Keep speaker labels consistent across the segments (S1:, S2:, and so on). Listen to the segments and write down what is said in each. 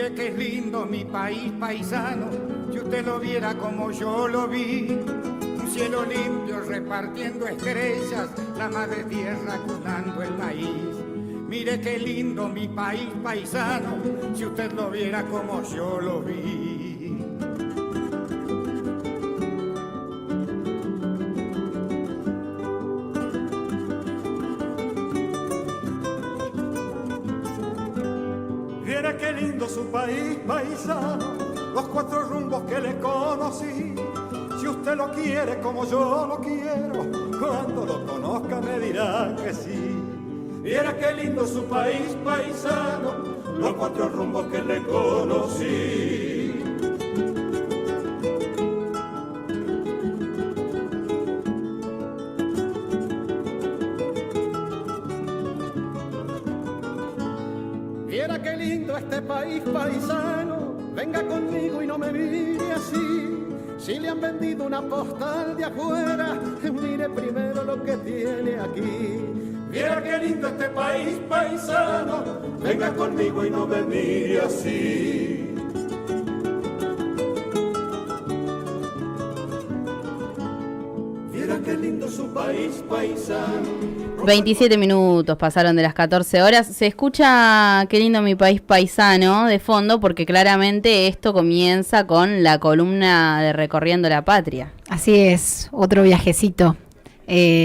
S1: Mire qué lindo mi país paisano, si usted lo viera como yo lo vi. Un cielo limpio repartiendo estrellas, la madre tierra cunando el maíz. Mire qué lindo mi país paisano, si usted lo viera como yo lo vi.
S2: Viera qué lindo su país paisano, los 4 rumbos que le conocí. Si usted lo quiere como yo lo quiero, cuando lo conozca me dirá que sí. Viera qué lindo su país paisano, los 4 rumbos que le conocí.
S3: Viera qué lindo este país paisano, venga conmigo y no me mire así. Si le han vendido una postal de afuera, mire primero lo que tiene aquí.
S2: Viera qué lindo este país paisano, venga conmigo y no me mire así. Viera qué lindo su país paisano.
S4: 27 minutos pasaron de las 14 horas. Se escucha Qué lindo mi país paisano de fondo porque claramente esto comienza con la columna de Recorriendo la Patria.
S5: Así es, otro viajecito.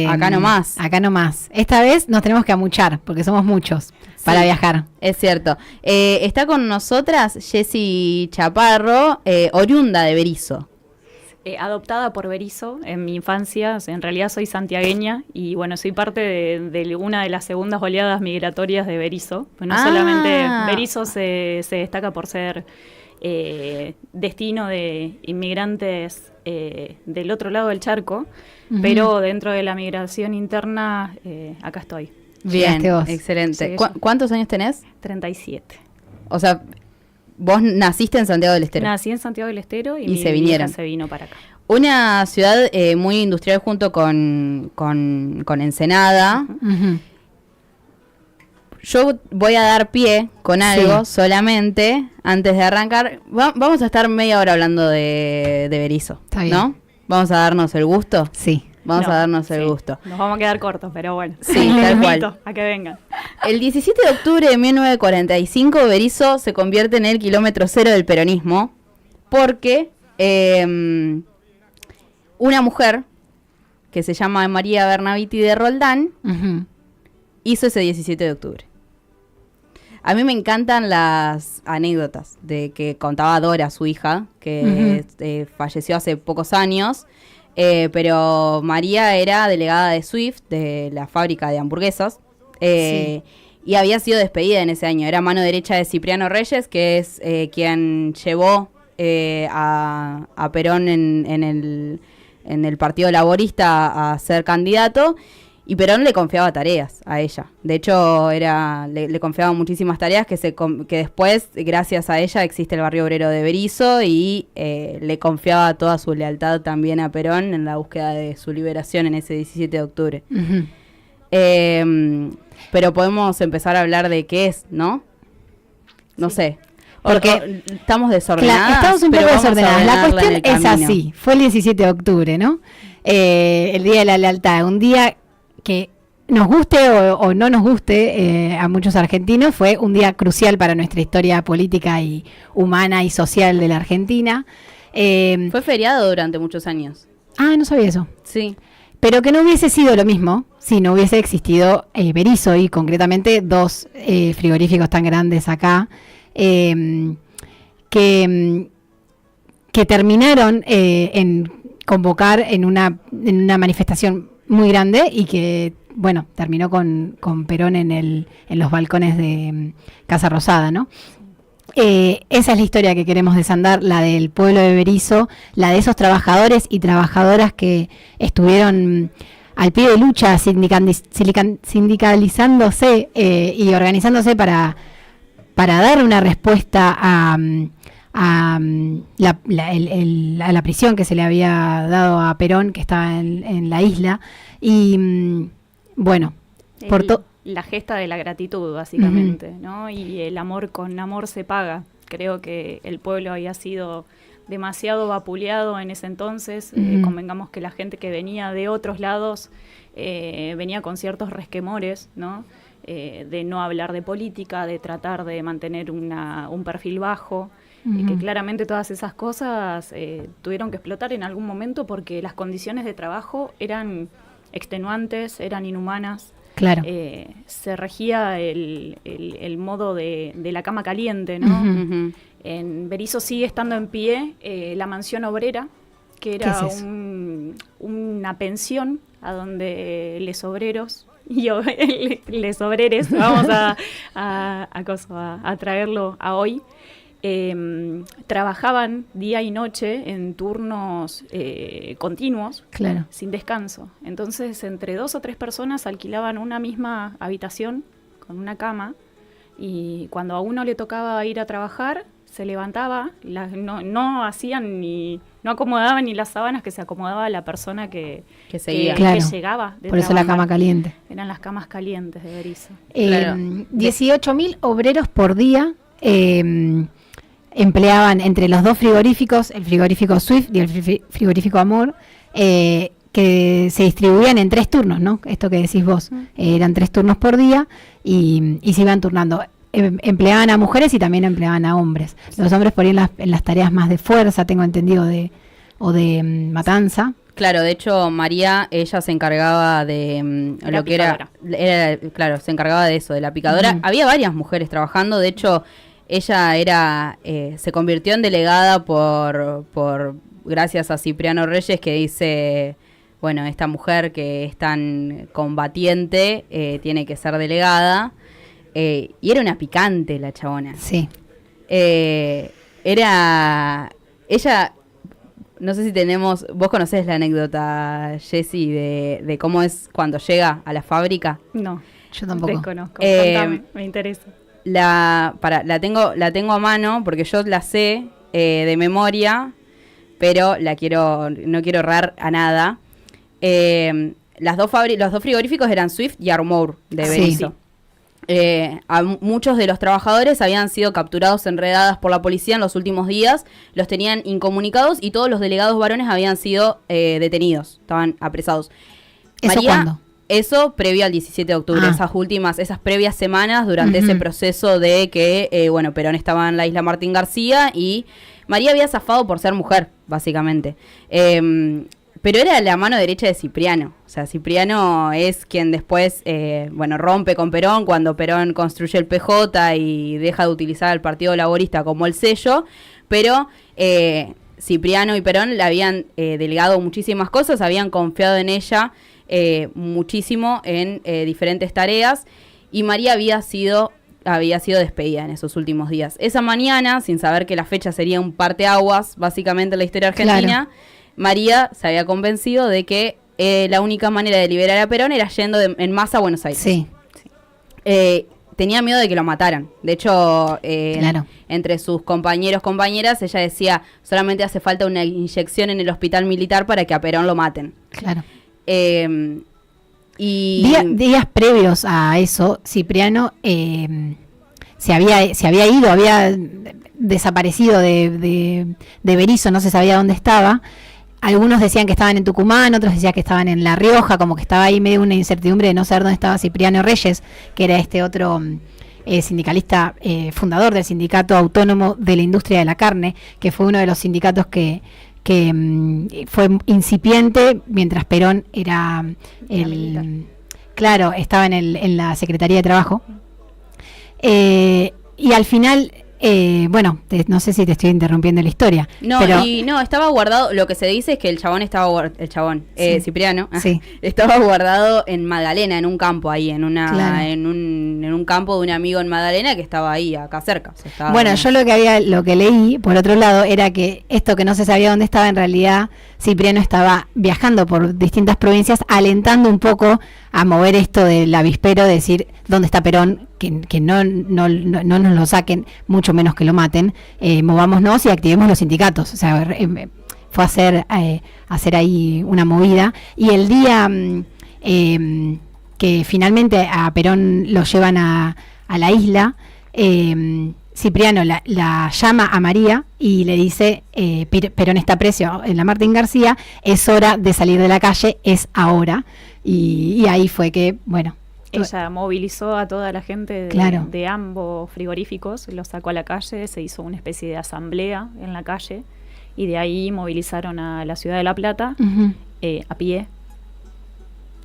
S4: Acá nomás.
S5: Acá nomás. Esta vez nos tenemos que amuchar porque somos muchos para viajar.
S4: Es cierto. Está con nosotras Jessy Chaparro, oriunda de Berisso.
S6: Adoptada por Berisso en mi infancia, en realidad soy santiagueña y bueno, soy parte de una de las segundas oleadas migratorias de Berisso. Pues no solamente Berisso se destaca por ser destino de inmigrantes del otro lado del charco, pero dentro de la migración interna, acá estoy.
S4: Bien, excelente.
S6: Sí,
S4: ¿Cuántos años tenés?
S6: 37.
S4: O sea, vos naciste en Santiago del Estero.
S6: Nací en Santiago del Estero y
S4: mi se vinieron.
S6: Se vino para acá.
S4: Una ciudad muy industrial junto con Ensenada.
S5: Uh-huh.
S4: Yo voy a dar pie con algo solamente antes de arrancar. Vamos a estar media hora hablando de Berisso, ¿no? Vamos a darnos el gusto.
S5: Sí.
S4: Vamos a darnos el gusto.
S6: Nos vamos a quedar cortos, pero bueno.
S4: Sí, tal cual.
S6: A que vengan.
S4: El 17 de octubre de 1945, Berisso se convierte en el kilómetro cero del peronismo porque una mujer que se llama María Bernaviti de Roldán hizo ese 17 de octubre. A mí me encantan las anécdotas de que contaba Dora, su hija, que falleció hace pocos años. Pero María era delegada de Swift, de la fábrica de hamburguesas, y había sido despedida en ese año. Era mano derecha de Cipriano Reyes, que es quien llevó a Perón en el Partido Laborista a ser candidato, y Perón le confiaba tareas a ella. De hecho, le confiaba muchísimas tareas que después, gracias a ella, existe el barrio obrero de Berisso y le confiaba toda su lealtad también a Perón en la búsqueda de su liberación en ese 17 de octubre.
S5: Uh-huh.
S4: Pero podemos empezar a hablar de qué es, ¿no? No sé. Porque estamos desordenadas.
S5: Claro, estamos un poco desordenadas. La cuestión es así. Fue el 17 de octubre, ¿no? El Día de la Lealtad. Un día que nos guste o no nos guste a muchos argentinos, fue un día crucial para nuestra historia política y humana y social de la Argentina.
S4: Fue feriado durante muchos años.
S5: Ah, no sabía eso.
S4: Sí.
S5: Pero que no hubiese sido lo mismo si no hubiese existido Berisso y concretamente 2 frigoríficos tan grandes acá que terminaron en convocar en una manifestación muy grande y que, bueno, terminó con Perón en los balcones de Casa Rosada, ¿no? Esa es la historia que queremos desandar, la del pueblo de Berisso, la de esos trabajadores y trabajadoras que estuvieron al pie de lucha sindicalizándose y organizándose para dar una respuesta a la prisión que se le había dado a Perón, que estaba en la isla. Y bueno,
S6: la gesta de la gratitud, básicamente, ¿no? Y el amor con amor se paga. creo que el pueblo había sido demasiado vapuleado en ese entonces. Convengamos que la gente que venía de otros lados venía con ciertos resquemores, ¿no? De no hablar de política, de tratar de mantener un perfil bajo, y que claramente todas esas cosas tuvieron que explotar en algún momento porque las condiciones de trabajo eran extenuantes, eran inhumanas.
S5: Claro.
S6: Se regía el modo de la cama caliente, ¿no? En Berisso sigue estando en pie la mansión obrera, que era una pensión a donde les obreros y les obreres, vamos a traerlo a hoy, trabajaban día y noche en turnos continuos,
S5: Claro.
S6: sin descanso. Entonces, entre 2 o 3 personas alquilaban una misma habitación con una cama, y cuando a uno le tocaba ir a trabajar, se levantaba, no hacían no acomodaban ni las sábanas que se acomodaba la persona que
S4: seguía.
S5: Claro.
S6: que llegaba de
S5: Por eso la
S6: trabajar.
S5: cama caliente.
S6: Eran las camas calientes de Berisso.
S4: Claro.
S5: 18.000 obreros por día empleaban entre los 2 frigoríficos, el frigorífico Swift y el frigorífico Amor, que se distribuían en 3 turnos, ¿no? Esto que decís vos, eran 3 turnos por día y se iban turnando. Empleaban a mujeres y también empleaban a hombres. Los hombres por ahí en las tareas más de fuerza, tengo entendido, o de matanza.
S4: Claro, de hecho María, ella se encargaba de
S6: La
S4: lo que era, claro, se encargaba de eso, de la picadora. Había varias mujeres trabajando, de hecho ella se convirtió en delegada gracias a Cipriano Reyes, que dice, bueno, esta mujer que es tan combatiente tiene que ser delegada. Y era una picante la chabona.
S5: Sí.
S4: Ella, no sé si vos conocés la anécdota, Jessy, de cómo es cuando llega a la fábrica.
S6: No,
S5: Yo tampoco.
S6: desconozco. Contame, me interesa.
S4: La tengo a mano porque yo la sé de memoria, pero no quiero errar a nada. Los dos frigoríficos eran Swift y Armour de Berisso. Muchos de los trabajadores habían sido capturados en redadas por la policía en los últimos días, los tenían incomunicados y todos los delegados varones habían sido detenidos, estaban apresados.
S5: ¿Eso
S4: María,
S5: cuándo?
S4: Eso previo al 17 de octubre, esas previas semanas durante ese proceso de que, Perón estaba en la isla Martín García y María había zafado por ser mujer, básicamente. Pero era la mano derecha de Cipriano. O sea, Cipriano es quien después, rompe con Perón cuando Perón construye el PJ y deja de utilizar al Partido Laborista como el sello. Pero Cipriano y Perón le habían delegado muchísimas cosas, habían confiado en ella muchísimo en diferentes tareas. Y María había sido despedida en esos últimos días. Esa mañana, sin saber que la fecha sería un parteaguas, básicamente en la historia argentina, María se había convencido de que la única manera de liberar a Perón era yendo en masa a Buenos Aires.
S5: Sí.
S4: Tenía miedo de que lo mataran. De hecho, entre sus compañeros, ella decía, solamente hace falta una inyección en el hospital militar para que a Perón lo maten.
S5: Claro.
S4: Días
S5: previos a eso, Cipriano se había ido, había desaparecido de Berisso, no se sabía dónde estaba. Algunos decían que estaban en Tucumán, otros decían que estaban en La Rioja, como que estaba ahí medio una incertidumbre de no saber dónde estaba Cipriano Reyes, que era este otro sindicalista, fundador del Sindicato Autónomo de la Industria de la Carne, que fue uno de los sindicatos que fue incipiente mientras Perón era estaba en la Secretaría de Trabajo. Y al final, no sé si te estoy interrumpiendo la historia.
S4: No, estaba guardado, lo que se dice es que el chabón, Cipriano, estaba guardado en Magdalena, en un campo ahí, en un campo de un amigo en Magdalena que estaba ahí, acá cerca.
S5: Yo lo que leí, por otro lado, era que esto que no se sabía dónde estaba, en realidad Cipriano estaba viajando por distintas provincias, alentando un poco a mover esto del avispero, de decir dónde está Perón, que no nos lo saquen, mucho menos que lo maten, movámonos y activemos los sindicatos. O sea, fue a hacer ahí una movida. Y el día que finalmente a Perón lo llevan a la isla, Cipriano la llama a María y le dice, Perón está preso en la Martín García, es hora de salir de la calle, es ahora. Y ahí fue que, bueno...
S6: Ella movilizó a toda la gente de ambos frigoríficos, los sacó a la calle, se hizo una especie de asamblea en la calle y de ahí movilizaron a la ciudad de La Plata a pie.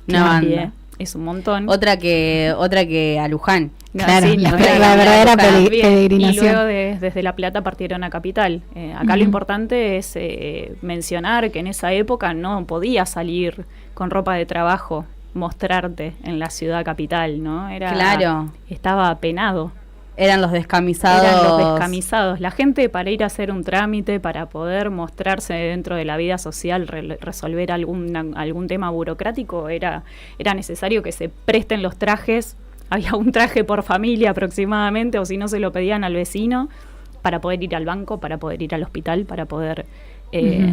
S4: Una banda.
S6: Pie. Es un montón.
S4: Otra que a Luján.
S5: Claro,
S6: Sí,
S5: la
S6: claro,
S5: verdadera
S6: bien.
S5: peregrinación.
S6: Y luego desde La Plata partieron a Capital. Acá lo importante es mencionar que en esa época no podías salir con ropa de trabajo, mostrarte en la ciudad capital, ¿no? Estaba penado.
S4: Eran los descamisados.
S6: Eran los descamisados. La gente, para ir a hacer un trámite, para poder mostrarse dentro de la vida social, resolver algún tema burocrático, era necesario que se presten los trajes. Había un traje por familia aproximadamente, o si no se lo pedían al vecino, para poder ir al banco, para poder ir al hospital, para poder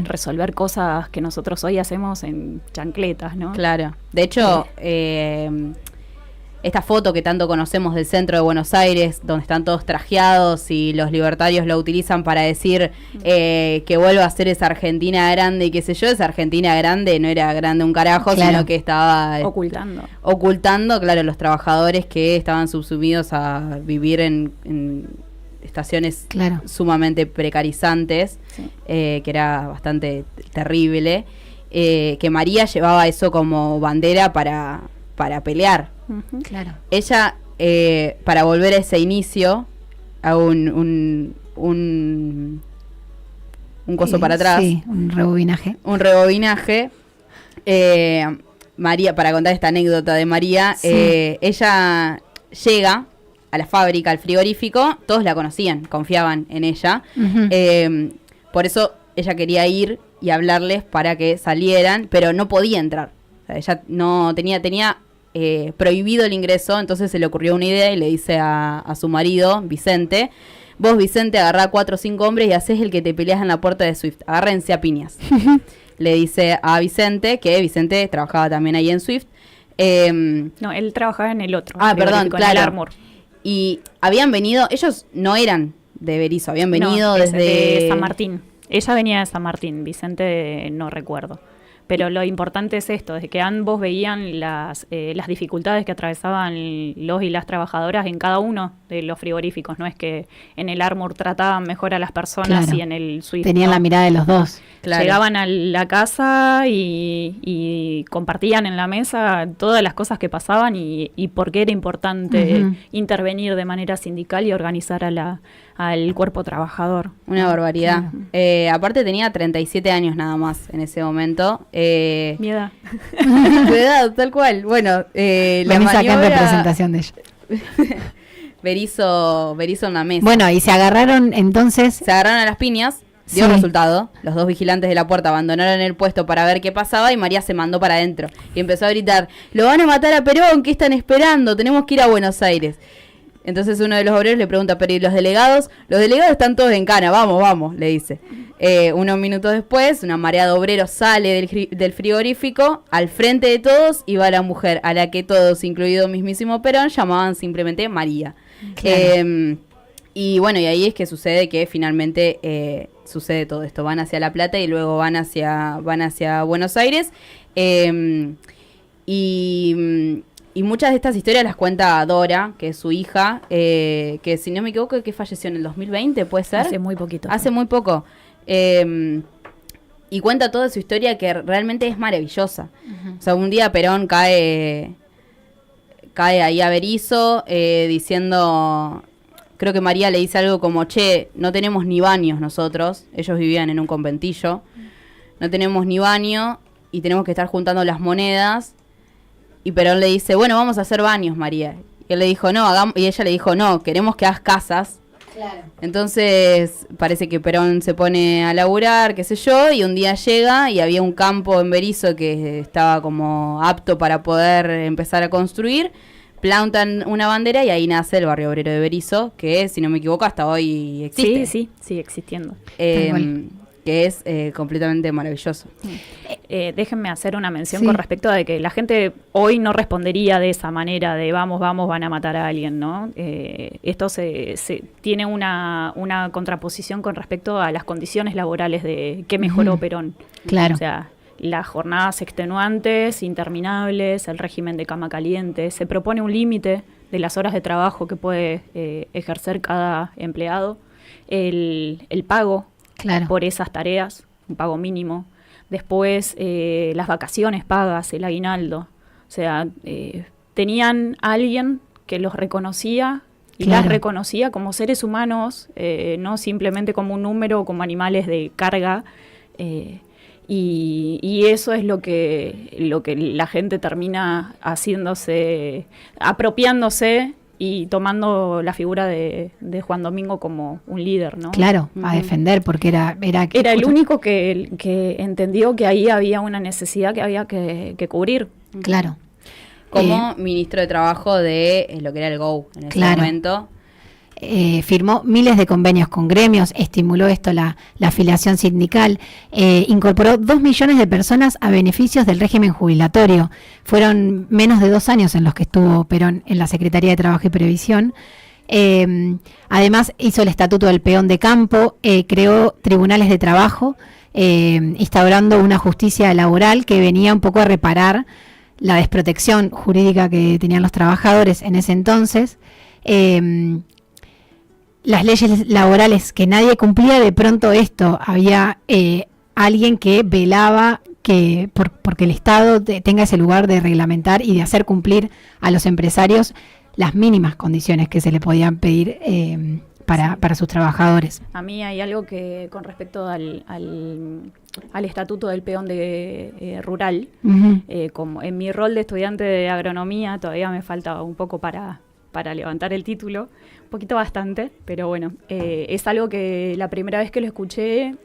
S6: resolver cosas que nosotros hoy hacemos en chancletas, ¿no?
S4: Claro. De hecho, esta foto que tanto conocemos del centro de Buenos Aires, donde están todos trajeados y los libertarios lo utilizan para decir que vuelva a ser esa Argentina grande y qué sé yo, esa Argentina grande no era grande un carajo, sino que estaba ocultando, claro, los trabajadores que estaban subsumidos a vivir en estaciones sumamente precarizantes, que era bastante terrible, que María llevaba eso como bandera para pelear.
S5: Claro.
S4: Ella, para volver a ese inicio, a un coso para atrás.
S5: Sí, un rebobinaje.
S4: María, para contar esta anécdota de María, ella llega a la fábrica, al frigorífico, todos la conocían, confiaban en ella. Por eso ella quería ir y hablarles para que salieran, pero no podía entrar. O sea, ella no tenía prohibido el ingreso, entonces se le ocurrió una idea y le dice a su marido, Vicente: vos, Vicente, agarrá 4 o 5 hombres y hacés el que te peleas en la puerta de Swift, agárrense a piñas. Le dice a Vicente, que Vicente trabajaba también ahí en Swift.
S6: No, él trabajaba en el otro.
S4: Perdón,
S6: claro. En el Armour.
S4: Y habían venido, ellos no eran de Berisso, habían venido desde
S6: San Martín. Ella venía de San Martín, Vicente no recuerdo. Pero lo importante es esto, es que ambos veían las dificultades que atravesaban los y las trabajadoras en cada uno de los frigoríficos. No es que en el Armour trataban mejor a las personas y en el Swift
S5: tenían la mirada de los dos.
S4: Claro.
S6: Llegaban a la casa y compartían en la mesa todas las cosas que pasaban y por qué era importante intervenir de manera sindical y organizar al cuerpo trabajador.
S4: Una barbaridad. Aparte tenía 37 años nada más en ese momento.
S6: Mi edad.
S4: Tu edad, tal cual. Bueno, la
S5: maniobra... acá en representación de ella.
S4: Berisso en la mesa.
S5: Bueno, y se agarraron entonces...
S4: Se agarraron a las piñas. Dio resultado. Los 2 vigilantes de la puerta abandonaron el puesto para ver qué pasaba y María se mandó para adentro. Y empezó a gritar: ¡lo van a matar a Perón! ¿Qué están esperando? Tenemos que ir a Buenos Aires. Entonces uno de los obreros le pregunta: ¿pero y los delegados? Los delegados están todos en cana, vamos, le dice. Unos minutos después, una marea de obreros sale del frigorífico, al frente de todos iba la mujer, a la que todos, incluido mismísimo Perón, llamaban simplemente María. Claro. Y bueno, y ahí es que sucede que finalmente sucede todo esto. Van hacia La Plata y luego van hacia Buenos Aires. Y muchas de estas historias las cuenta Dora, que es su hija, que si no me equivoco, que falleció en el 2020, ¿puede ser?
S6: Hace muy poquito.
S4: Hace muy poco. Y cuenta toda su historia, que realmente es maravillosa. O sea, un día Perón cae ahí a Berisso diciendo... Creo que María le dice algo como: che, no tenemos ni baños nosotros. Ellos vivían en un conventillo. No tenemos ni baño y tenemos que estar juntando las monedas. Y Perón le dice: bueno, vamos a hacer baños, María. Y él le dijo: no, y ella le dijo: no, queremos que hagas casas. Claro. Entonces parece que Perón se pone a laburar, qué sé yo, y un día llega y había un campo en Berisso que estaba como apto para poder empezar a construir. Plantan una bandera y ahí nace el barrio obrero de Berisso, que, si no me equivoco, hasta hoy existe.
S6: Sí, sigue existiendo.
S4: que es completamente maravilloso.
S6: Déjenme hacer una mención
S5: Sí.
S6: con respecto a de que la gente hoy no respondería de esa manera de vamos, van a matar a alguien, ¿no? Esto se tiene una contraposición con respecto a las condiciones laborales de qué mejoró Perón.
S5: Claro.
S6: O sea, las jornadas extenuantes, interminables, el régimen de cama caliente, se propone un límite de las horas de trabajo que puede ejercer cada empleado, el pago
S5: Claro.
S6: por esas tareas, un pago mínimo. Después, las vacaciones pagas, el aguinaldo. O sea, tenían a alguien que los reconocía y
S5: Claro.
S6: las reconocía como seres humanos, no simplemente como un número o como animales de carga. Y eso es lo que la gente termina haciéndose, apropiándose y tomando la figura de Juan Domingo como un líder, ¿no?
S5: Claro, a defender, porque era
S6: el único que entendió que ahí había una necesidad que había que cubrir.
S5: Claro.
S4: Como ministro de Trabajo de lo que era el GO en ese
S5: Claro.
S4: momento.
S5: Firmó miles de convenios con gremios, estimuló esto la afiliación sindical, incorporó 2 millones de personas a beneficios del régimen jubilatorio. Fueron menos de 2 años en los que estuvo Perón en la Secretaría de Trabajo y Previsión. Además hizo el Estatuto del Peón de Campo, creó tribunales de trabajo, instaurando una justicia laboral que venía un poco a reparar la desprotección jurídica que tenían los trabajadores en ese entonces. Las leyes laborales que nadie cumplía, de pronto había alguien que velaba porque el Estado tenga ese lugar de reglamentar y de hacer cumplir a los empresarios las mínimas condiciones que se le podían pedir para sus trabajadores.
S6: A mí hay algo que con respecto al Estatuto del Peón rural,
S5: Ujú.
S6: como en mi rol de estudiante de agronomía todavía me falta un poco para levantar el título, un poquito bastante, pero bueno, es algo que la primera vez que lo escuché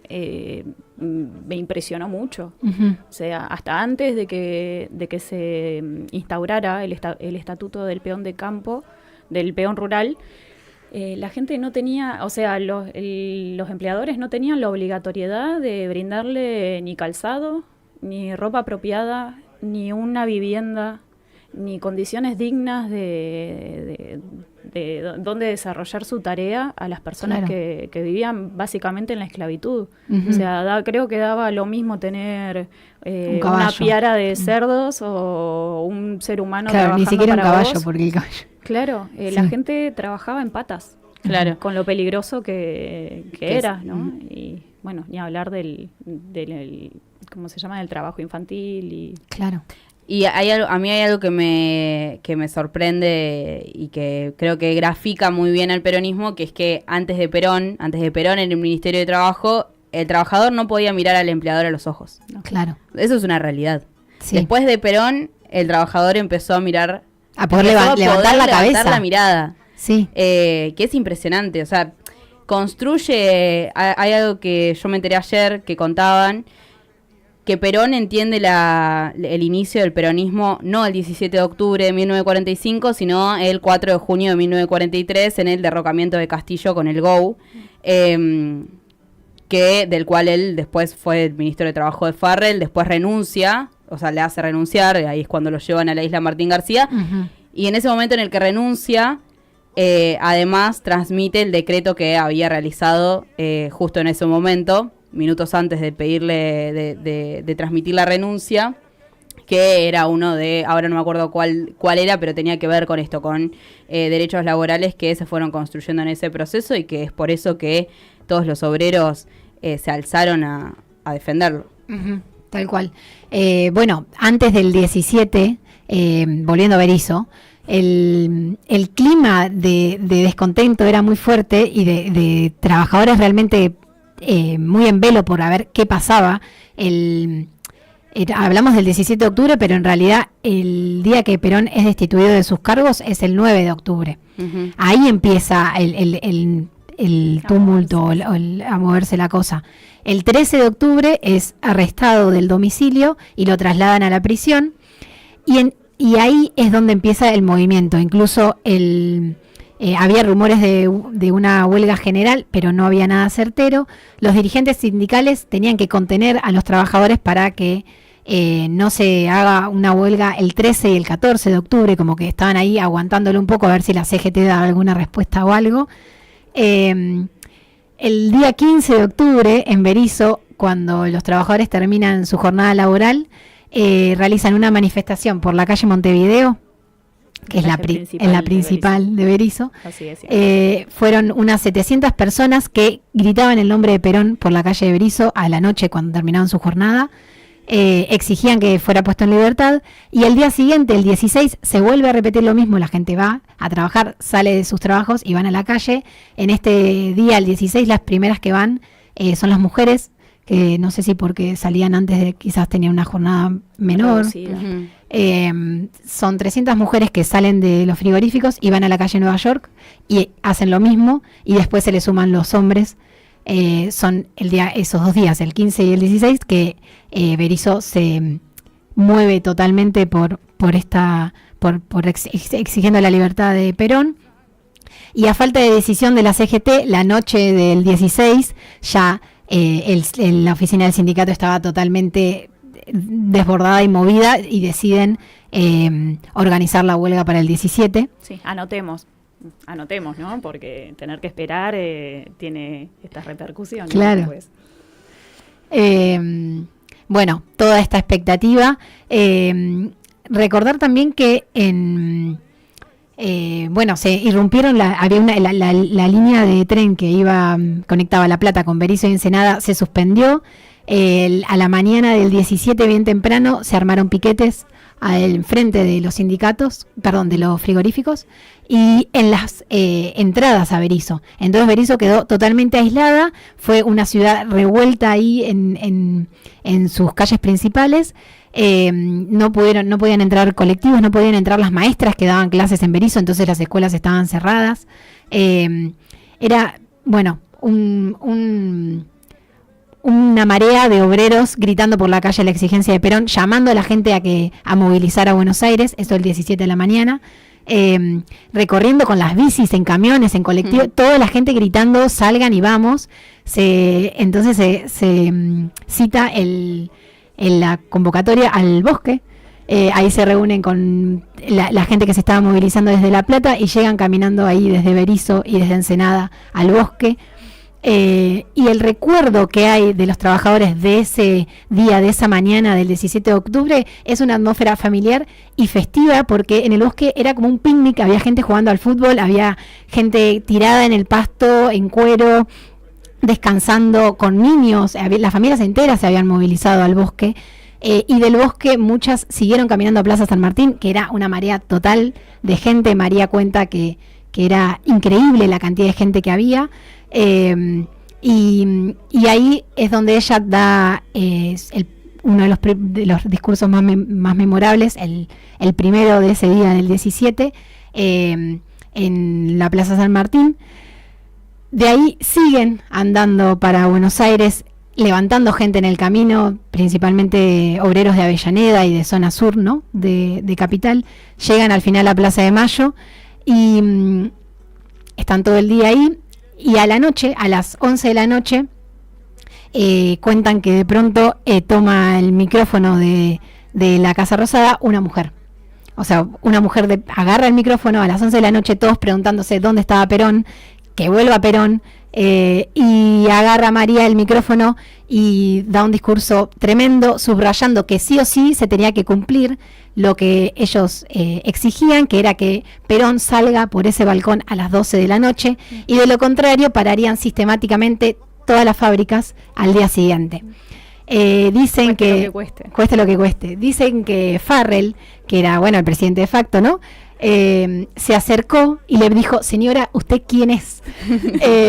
S6: me impresionó mucho.
S5: Ujú.
S6: O sea, hasta antes de que se instaurara el Estatuto del Peón de Campo, del peón rural, la gente no tenía, o sea, los empleadores no tenían la obligatoriedad de brindarle ni calzado, ni ropa apropiada, ni una vivienda, ni condiciones dignas de donde desarrollar su tarea a las personas
S5: Claro.
S6: que vivían básicamente en la esclavitud.
S5: Ujú.
S6: O sea, creo que daba lo mismo tener
S5: Un
S6: una
S5: caballo.
S6: piara de cerdos o un ser humano
S5: Claro, ni
S6: trabajando
S5: siquiera un
S6: para
S5: caballo,
S6: vos.
S5: porque el caballo.
S6: Claro,
S5: Sí.
S6: la gente trabajaba en patas.
S4: Claro.
S6: Con lo peligroso que
S4: Que
S6: era,
S4: es,
S6: ¿no? Y bueno, ni hablar del ¿cómo se llama? Del trabajo infantil y...
S5: Claro.
S4: Y a mí hay algo que me sorprende y que creo que grafica muy bien al peronismo, que es que antes de Perón en el Ministerio de Trabajo, el trabajador no podía mirar al empleador a los ojos.
S5: Claro.
S4: Eso es una realidad.
S5: Sí.
S4: Después de Perón, el trabajador empezó a mirar...
S5: A poder
S4: empezó a
S5: levantar la
S4: levantar
S5: cabeza.
S4: la mirada.
S5: Sí.
S4: Que es impresionante. O sea, construye... Hay algo que yo me enteré ayer que contaban, que Perón entiende el inicio del peronismo no el 17 de octubre de 1945, sino el 4 de junio de 1943 en el derrocamiento de Castillo con el GO, del cual él después fue el ministro de Trabajo de Farrell, después renuncia, o sea, le hace renunciar, ahí es cuando lo llevan a la isla Martín García,
S5: Ujú.
S4: y en ese momento en el que renuncia, además transmite el decreto que había realizado justo en ese momento, minutos antes de pedirle, de transmitir la renuncia, que era uno de, ahora no me acuerdo cuál era, pero tenía que ver con esto, con derechos laborales que se fueron construyendo en ese proceso y que es por eso que todos los obreros se alzaron a defenderlo.
S5: Ujú, tal cual. Bueno, antes del 17, volviendo a Berisso, el clima de descontento era muy fuerte y de trabajadores realmente muy en velo por a ver qué pasaba. Hablamos del 17 de octubre, pero en realidad el día que Perón es destituido de sus cargos es el 9 de octubre.
S4: Ujú.
S5: Ahí empieza el tumulto, a moverse la cosa. El 13 de octubre es arrestado del domicilio y lo trasladan a la prisión. Y ahí es donde empieza el movimiento. Incluso había rumores de una huelga general, pero no había nada certero. Los dirigentes sindicales tenían que contener a los trabajadores para que no se haga una huelga el 13 y el 14 de octubre, como que estaban ahí aguantándolo un poco a ver si la CGT daba alguna respuesta o algo. El día 15 de octubre, en Berisso, cuando los trabajadores terminan su jornada laboral, realizan una manifestación por la calle Montevideo, que es la principal de Berisso.
S6: Así es.
S5: Fueron unas 700 personas que gritaban el nombre de Perón por la calle de Berisso a la noche cuando terminaban su jornada. Exigían que fuera puesto en libertad, y el día siguiente, el 16, se vuelve a repetir lo mismo. La gente va a trabajar, sale de sus trabajos y van a la calle. En este día, el 16, las primeras que van son las mujeres, que no sé si porque salían antes de, quizás tenían una jornada menor. Son 300 mujeres que salen de los frigoríficos y van a la calle Nueva York y hacen lo mismo, y después se le suman los hombres. Son esos 2 días, el 15 y el 16, que Berisso se mueve totalmente por exigiendo la libertad de Perón. Y a falta de decisión de la CGT, la noche del 16 ya la oficina del sindicato estaba totalmente desbordada y movida, y deciden organizar la huelga para el 17.
S6: Sí, anotemos, ¿no? Porque tener que esperar tiene estas repercusiones.
S5: Claro.
S6: Pues.
S5: Bueno, toda esta expectativa. Recordar también que se irrumpieron, había la línea de tren que conectaba La Plata con Berisso y Ensenada, se suspendió. A la mañana del 17, bien temprano, se armaron piquetes al frente de los sindicatos, de los frigoríficos, y en las entradas a Berisso. Entonces Berisso quedó totalmente aislada, fue una ciudad revuelta ahí en sus calles principales. No podían entrar colectivos, no podían entrar las maestras que daban clases en Berisso, entonces las escuelas estaban cerradas. Era, una marea de obreros gritando por la calle la exigencia de Perón, llamando a la gente a movilizar a Buenos Aires, eso el 17 de la mañana, recorriendo con las bicis, en camiones, en colectivo, toda la gente gritando, salgan y vamos. Entonces se cita en la convocatoria al Bosque. Ahí se reúnen con la gente que se estaba movilizando desde La Plata y llegan caminando ahí desde Berisso y desde Ensenada al Bosque. Y el recuerdo que hay de los trabajadores de ese día, de esa mañana del 17 de octubre, es una atmósfera familiar y festiva, porque en el Bosque era como un picnic, había gente jugando al fútbol, había gente tirada en el pasto, en cuero, descansando con niños, las familias enteras se habían movilizado al Bosque. Y del Bosque muchas siguieron caminando a Plaza San Martín, que era una marea total de gente. María cuenta que era increíble la cantidad de gente que había. Y ahí es donde ella da uno de los discursos más memorables, el primero de ese día del 17, en la Plaza San Martín. De ahí siguen andando para Buenos Aires, levantando gente en el camino, principalmente obreros de Avellaneda y de zona sur, ¿no? de Capital. Llegan al final a Plaza de Mayo y están todo el día ahí. Y a la noche, a las 11 de la noche, cuentan que de pronto toma el micrófono de la Casa Rosada una mujer. O sea, una mujer agarra el micrófono a las 11 de la noche, todos preguntándose dónde estaba Perón, que vuelva Perón, y agarra a María el micrófono y da un discurso tremendo, subrayando que sí o sí se tenía que cumplir lo que ellos exigían, que era que Perón salga por ese balcón a las 12 de la noche, y de lo contrario pararían sistemáticamente todas las fábricas al día siguiente. Dicen cueste lo que cueste. Dicen que Farrell, que era el presidente de facto, ¿no? Se acercó y le dijo: señora, ¿usted quién es?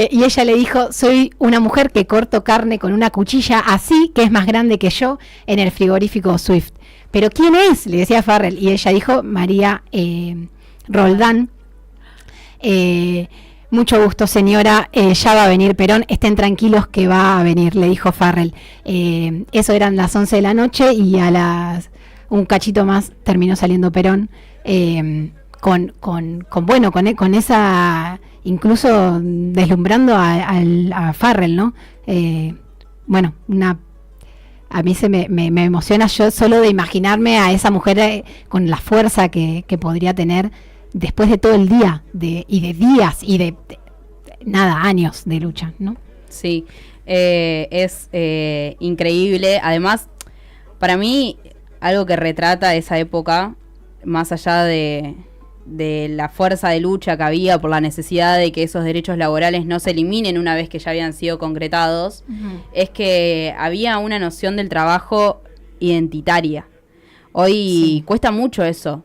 S5: Y ella le dijo: soy una mujer que corto carne con una cuchilla así, que es más grande que yo, en el frigorífico Swift. ¿Pero quién es?, le decía Farrell. Y ella dijo: María Roldán. Mucho gusto, señora, ya va a venir Perón, estén tranquilos que va a venir, le dijo Farrell. Eso eran las 11 de la noche, y un cachito más terminó saliendo Perón, con esa, incluso deslumbrando a Farrell, ¿no? A mí me emociona yo solo de imaginarme a esa mujer con la fuerza que podría tener después de todo el día, y de días, y de años de lucha, ¿no?
S4: Sí, es increíble. Además, para mí, algo que retrata esa época, más allá de la fuerza de lucha que había por la necesidad de que esos derechos laborales no se eliminen una vez que ya habían sido concretados, es que había una noción del trabajo identitaria. Hoy cuesta mucho eso.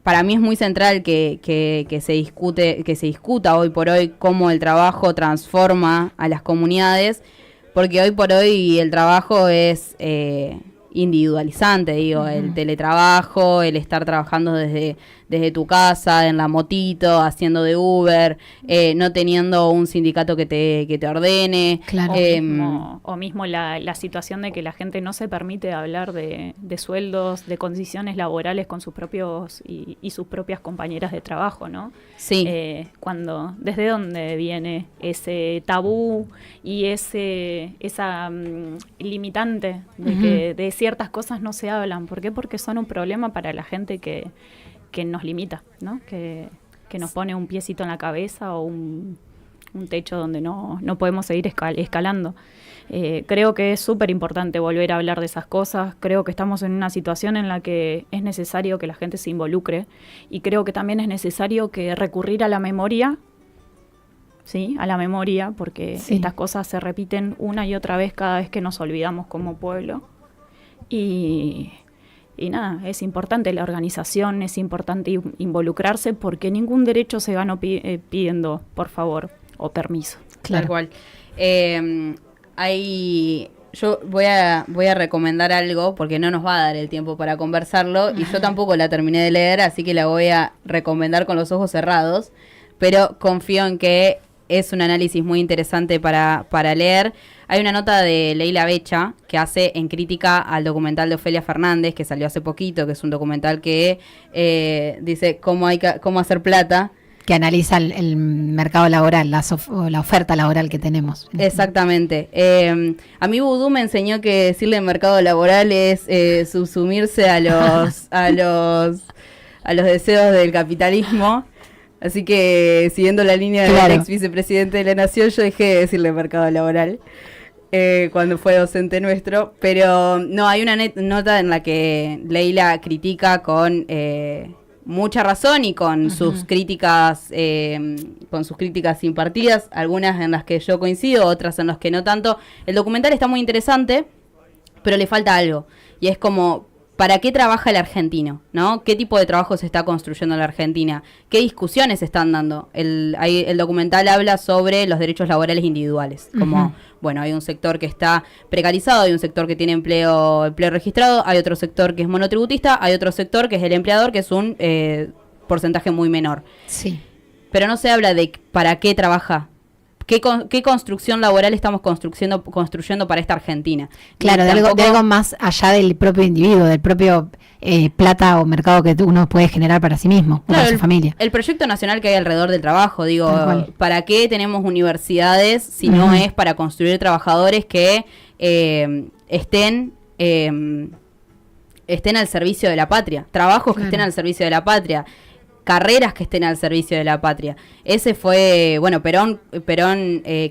S4: Para mí es muy central que se discuta hoy por hoy cómo el trabajo transforma a las comunidades, porque hoy por hoy el trabajo es individualizante, el teletrabajo, el estar trabajando desde tu casa, en la motito, haciendo de Uber, no teniendo un sindicato que te ordene.
S5: Claro.
S6: O mismo la situación de que la gente no se permite hablar de sueldos, de condiciones laborales con sus propios y sus propias compañeras de trabajo, ¿no?
S4: Sí.
S6: ¿Desde dónde viene ese tabú y esa limitante de que de ciertas cosas no se hablan? ¿Por qué? Porque son un problema para la gente que nos limita, ¿no? Que nos pone un piecito en la cabeza o un techo donde no podemos seguir escalando. Creo que es súper importante volver a hablar de esas cosas. Creo que estamos en una situación en la que es necesario que la gente se involucre, y creo que también es necesario que recurrir a la memoria, ¿sí? A la memoria, porque estas cosas se repiten una y otra vez cada vez que nos olvidamos como pueblo. Y nada, es importante la organización, es importante involucrarse, porque ningún derecho se gana pidiendo por favor o permiso.
S4: Claro. Tal cual. Yo voy a recomendar algo, porque no nos va a dar el tiempo para conversarlo, y yo tampoco la terminé de leer, así que la voy a recomendar con los ojos cerrados, pero confío en que es un análisis muy interesante para leer. Hay una nota de Leila Becha que hace en crítica al documental de Ofelia Fernández, que salió hace poquito, que es un documental que dice cómo hacer plata.
S5: Que analiza el mercado laboral, la oferta laboral que tenemos.
S4: Exactamente. A mí Vudú me enseñó que decirle mercado laboral es subsumirse a los deseos del capitalismo. Así que, siguiendo la línea del ex vicepresidente de la Nación, yo dejé de decirle mercado laboral cuando fue docente nuestro. Pero no, hay una nota en la que Leila critica con mucha razón y con sus críticas sin partidas, algunas en las que yo coincido, otras en las que no tanto. El documental está muy interesante, pero le falta algo, y es como, ¿para qué trabaja el argentino? ¿No? ¿Qué tipo de trabajo se está construyendo en la Argentina? ¿Qué discusiones se están dando? El documental habla sobre los derechos laborales individuales, como, hay un sector que está precarizado, hay un sector que tiene empleo registrado, hay otro sector que es monotributista, hay otro sector que es el empleador, que es un porcentaje muy menor.
S5: Sí.
S4: Pero no se habla de para qué trabaja. ¿Qué construcción laboral estamos construyendo para esta Argentina?
S5: Claro, de algo más allá del propio individuo, del propio plata o mercado que uno puede generar para sí mismo, para su familia. El
S4: proyecto nacional que hay alrededor del trabajo, ¿para qué tenemos universidades si no es para construir trabajadores que estén al servicio de la patria? Trabajos que estén al servicio de la patria. Carreras que estén al servicio de la patria. Ese fue, Perón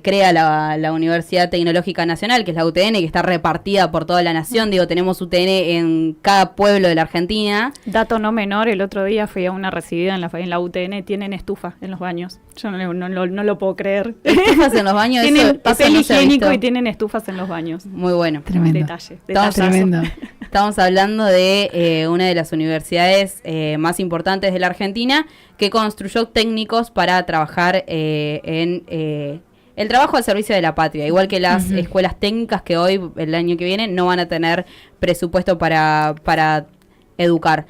S4: crea la Universidad Tecnológica Nacional, que es la UTN, que está repartida por toda la nación. Tenemos UTN en cada pueblo de la Argentina.
S6: Dato no menor, el otro día fui a una recibida en la UTN, tienen estufa en los baños. Yo no lo puedo creer.
S4: ¿Estufas en los baños?
S6: Tienen papel higiénico y tienen estufas en los baños.
S4: Muy bueno.
S5: Tremendo.
S6: Detalle.
S5: Tremendo.
S4: Estamos hablando de una de las universidades más importantes de la Argentina, que construyó técnicos para trabajar en el trabajo al servicio de la patria, igual que las escuelas técnicas que hoy, el año que viene, no van a tener presupuesto para educar.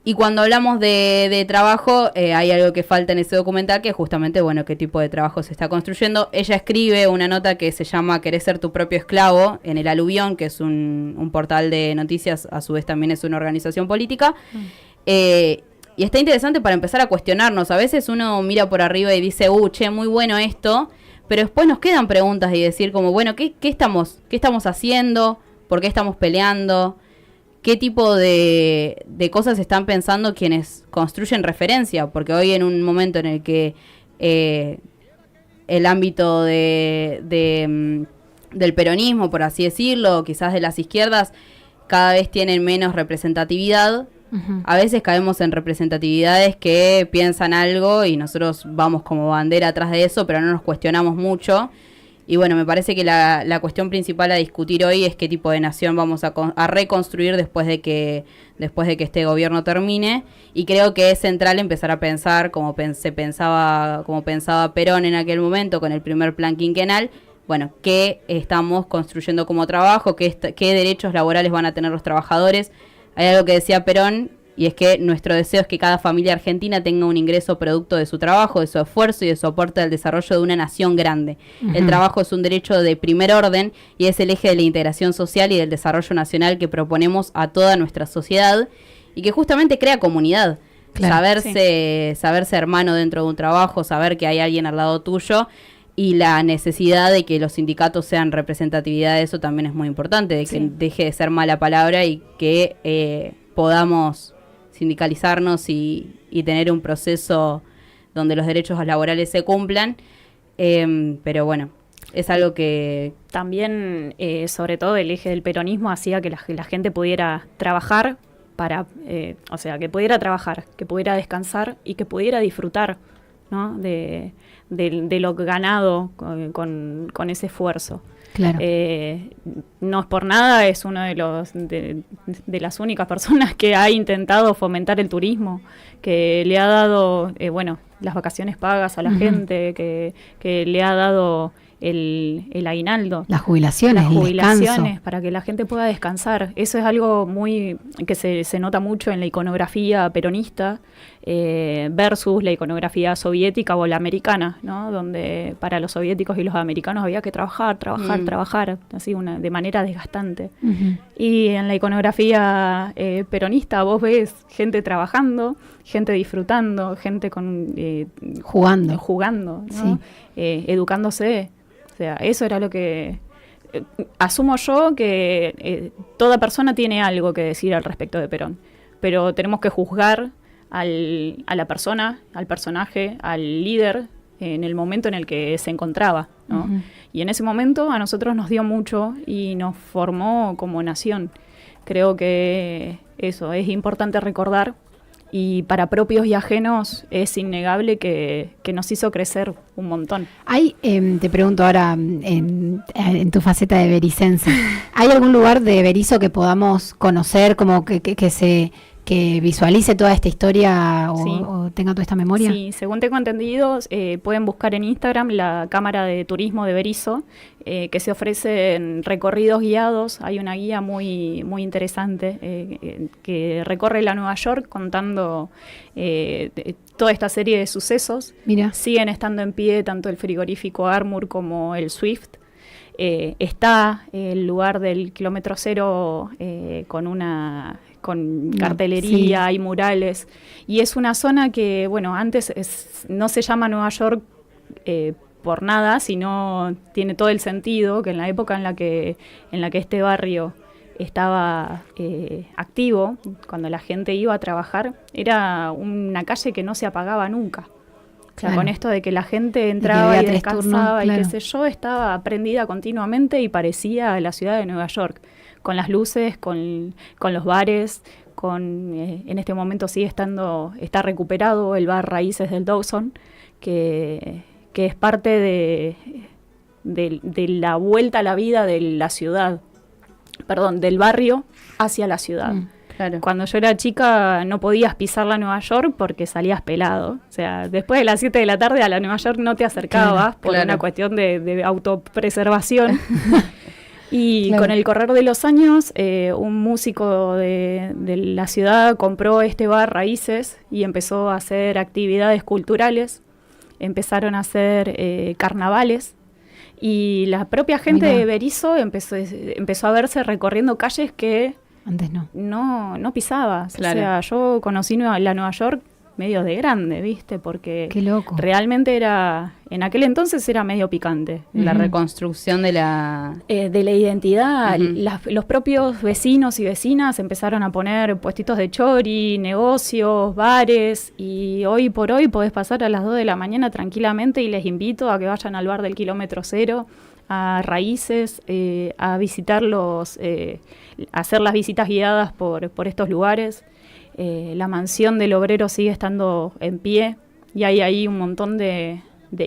S4: Y cuando hablamos de trabajo, hay algo que falta en ese documental, que es justamente, qué tipo de trabajo se está construyendo. Ella escribe una nota que se llama "Querés ser tu propio esclavo" en El Aluvión, que es un portal de noticias, a su vez también es una organización política. Y está interesante para empezar a cuestionarnos. A veces uno mira por arriba y dice, che, muy bueno esto, pero después nos quedan preguntas y decir como, bueno, ¿qué estamos haciendo? ¿Por qué estamos peleando? ¿Qué tipo de cosas están pensando quienes construyen referencia? Porque hoy en un momento en el que el ámbito del peronismo, por así decirlo, quizás de las izquierdas, cada vez tienen menos representatividad. Uh-huh. A veces caemos en representatividades que piensan algo y nosotros vamos como bandera atrás de eso, pero no nos cuestionamos mucho. Y bueno, me parece que la cuestión principal a discutir hoy es qué tipo de nación vamos a reconstruir después de que este gobierno termine. Y creo que es central empezar a pensar como pensaba Perón en aquel momento con el primer plan quinquenal. Bueno, qué estamos construyendo como trabajo, qué derechos laborales van a tener los trabajadores. Hay algo que decía Perón, y es que nuestro deseo es que cada familia argentina tenga un ingreso producto de su trabajo, de su esfuerzo y de su aporte al desarrollo de una nación grande. Uh-huh. El trabajo es un derecho de primer orden y es el eje de la integración social y del desarrollo nacional que proponemos a toda nuestra sociedad y que justamente crea comunidad. Claro, saberse hermano dentro de un trabajo, saber que hay alguien al lado tuyo y la necesidad de que los sindicatos sean representatividad de eso también es muy importante, de que deje de ser mala palabra y que podamos sindicalizarnos y tener un proceso donde los derechos laborales se cumplan, pero bueno, es algo que...
S6: También, sobre todo, el eje del peronismo hacía que la gente pudiera trabajar que pudiera trabajar, que pudiera descansar y que pudiera disfrutar, ¿no? de lo ganado con ese esfuerzo. Claro. No es por nada, es uno de las únicas personas que ha intentado fomentar el turismo, que le ha dado las vacaciones pagas a la gente, que le ha dado el aguinaldo,
S5: las jubilaciones
S6: para que la gente pueda descansar. Eso es algo muy que se nota mucho en la iconografía peronista versus la iconografía soviética o la americana, ¿no? Donde para los soviéticos y los americanos había que trabajar, así de manera desgastante. Uh-huh. Y en la iconografía peronista vos ves gente trabajando, gente disfrutando, gente jugando, ¿no? Sí. Educándose. O sea, eso era lo que... asumo yo que toda persona tiene algo que decir al respecto de Perón, pero tenemos que juzgar a la persona, al personaje, al líder en el momento en el que se encontraba, ¿no? Uh-huh. Y en ese momento a nosotros nos dio mucho y nos formó como nación. Creo que eso es importante recordar. Y para propios y ajenos es innegable que nos hizo crecer un montón.
S5: Hay, te pregunto ahora, en tu faceta de bericense, ¿hay algún lugar de Berisso que podamos conocer, como que visualice toda esta historia o tenga toda esta memoria?
S6: Sí, según tengo entendido, pueden buscar en Instagram la Cámara de Turismo de Berisso, que se ofrecen recorridos guiados. Hay una guía muy, muy interesante que recorre la Nueva York contando toda esta serie de sucesos. Mira. Siguen estando en pie tanto el frigorífico Armour como el Swift. Está el lugar del kilómetro cero con cartelería y murales, y es una zona que, antes no se llama Nueva York por nada, sino tiene todo el sentido que en la época en la que este barrio estaba activo, cuando la gente iba a trabajar, era una calle que no se apagaba nunca. Claro. O sea, con esto de que la gente entraba y descansaba y qué sé yo, estaba prendida continuamente y parecía la ciudad de Nueva York, con las luces, con los bares, en este momento está recuperado el bar Raíces del Dawson, que es parte de la vuelta a la vida de la ciudad, del barrio hacia la ciudad. Claro. Cuando yo era chica no podías pisar la Nueva York porque salías pelado. O sea, después de las 7 de la tarde a la Nueva York no te acercabas por una cuestión de autopreservación. Y con el correr de los años, un músico de la ciudad compró este bar Raíces y empezó a hacer actividades culturales. Empezaron a hacer carnavales. Y la propia gente de Berisso empezó a verse recorriendo calles que
S5: Antes no.
S6: no pisabas.
S4: Claro.
S6: O sea, yo conocí la Nueva York medio de grande, ¿viste? Porque
S5: Qué loco.
S6: realmente en aquel entonces era medio picante.
S4: La reconstrucción de la...
S6: De la identidad,
S4: Ujú.
S6: los propios vecinos y vecinas empezaron a poner puestitos de chori, negocios, bares, y hoy por hoy podés pasar a las 2 de la mañana tranquilamente y les invito a que vayan al bar del kilómetro cero, a Raíces, a visitarlos, a hacer las visitas guiadas por estos lugares. La mansión del obrero sigue estando en pie y hay ahí un montón de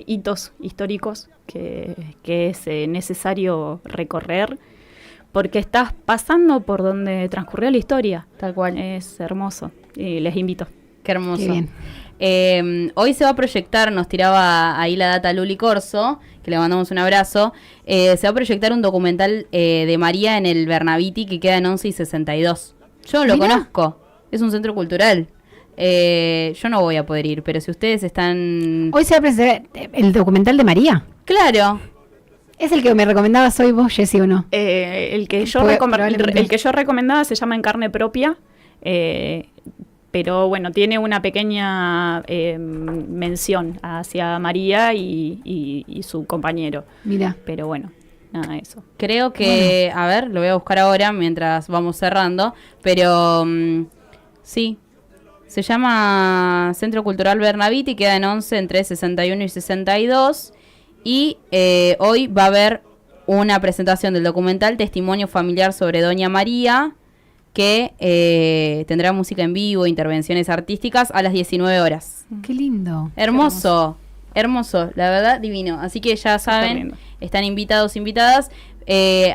S6: hitos históricos que es necesario recorrer porque estás pasando por donde transcurrió la historia.
S4: Tal cual.
S6: Es hermoso y les invito.
S4: Qué hermoso.
S5: Qué bien.
S4: Hoy se va a proyectar, nos tiraba ahí la data Luli Corso, que le mandamos un abrazo. Se va a proyectar un documental de María en el Bernaviti que queda en 11 y 62. Yo lo
S5: Mirá.
S4: conozco, es un centro cultural. Yo no voy a poder ir, pero si ustedes están...
S5: Hoy se va a presentar el documental de María.
S4: Claro,
S5: ¿Es el que me recomendabas hoy vos, Jessy, o no?
S6: El que yo
S5: Probablemente.
S6: el que yo recomendaba se llama En carne propia, pero bueno, tiene una pequeña mención hacia María y su compañero.
S5: Mira.
S6: Pero bueno, nada de eso.
S4: creo que... A ver, lo voy a buscar ahora mientras vamos cerrando, pero sí. Se llama Centro Cultural Bernaviti, queda en 11 entre 61 y 62. Y hoy va a haber una presentación del documental Testimonio Familiar sobre Doña María, que tendrá música en vivo, intervenciones artísticas a las 19 horas.
S5: Qué lindo.
S4: Hermoso, hermoso, la verdad, divino. Así que ya saben,
S6: lindo.
S4: están invitados, invitadas.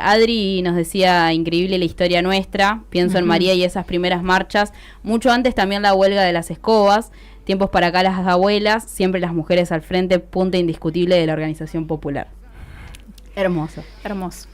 S4: Adri nos decía, increíble la historia nuestra. Pienso en María y esas primeras marchas. Mucho antes también la huelga de las escobas. Tiempos para acá las abuelas, siempre las mujeres al frente, punta indiscutible de la organización popular. Hermoso.
S6: Hermoso.